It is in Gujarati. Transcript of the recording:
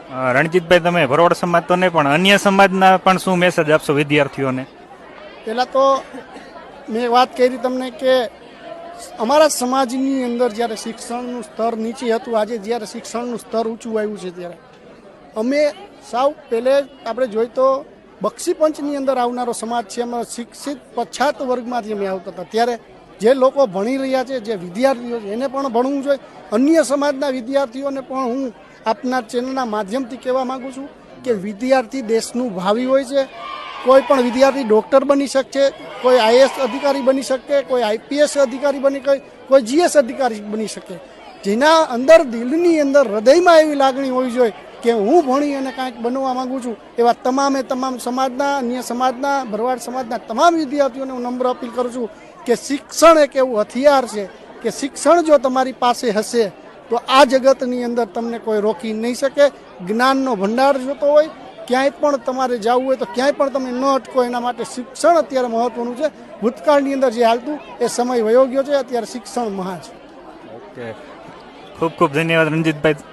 રણજીતભાઈ, તમે ભરવાડ સમાજ તો નહીં પણ અન્ય સમાજના પણ શું મેસેજ આપશો વિદ્યાર્થીઓને? પહેલાં તો મેં વાત કરી તમને કે અમારા સમાજની અંદર જ્યારે શિક્ષણનું સ્તર નીચે હતું, આજે જ્યારે શિક્ષણનું સ્તર ઊંચું આવ્યું છે ત્યારે અમે સાવ પહેલે આપણે જોઈએ તો બક્ષીપંચની અંદર આવનારો સમાજ છે. અમે શિક્ષિત પછાત વર્ગમાંથી અમે આવતા હતા. ત્યારે જે લોકો ભણી રહ્યા છે, જે વિદ્યાર્થીઓ છે, એને પણ ભણવું જોઈએ. અન્ય સમાજના વિદ્યાર્થીઓને પણ હું આપના ચેનલના માધ્યમથી કહેવા માગું છું કે વિદ્યાર્થી દેશનું ભાવિ હોય છે. કોઈ પણ વિદ્યાર્થી ડૉક્ટર બની શકશે, કોઈ આઈએએસ અધિકારી બની શકે, કોઈ આઈપીએસ અધિકારી બની શકે, કોઈ જીએસ અધિકારી બની શકે. જેના અંદર દિલની અંદર હૃદયમાં એવી લાગણી હોવી જોઈએ કે હું ભણી અને કાંઈક બનવા માગું છું. એવા તમામ સમાજના, અન્ય સમાજના, ભરવાડ સમાજના તમામ વિદ્યાર્થીઓને હું નમ્ર અપીલ કરું છું કે શિક્ષણ એક એવું હથિયાર છે કે શિક્ષણ જો તમારી પાસે હશે તો આ જગતની અંદર તમને કોઈ રોકી નહીં શકે. જ્ઞાનનો ભંડાર જોતો હોય, ક્યાંય પણ તમારે જવું હોય તો ક્યાંય પણ તમે ન અટકો. એના માટે શિક્ષણ અત્યારે મહત્વનું છે. ભૂતકાળની અંદર જે હાલતું એ સમય વયો ગયો છે. અત્યારે શિક્ષણ મહા છે. ઓકે, ખૂબ ખૂબ ધન્યવાદ રણજીતભાઈ.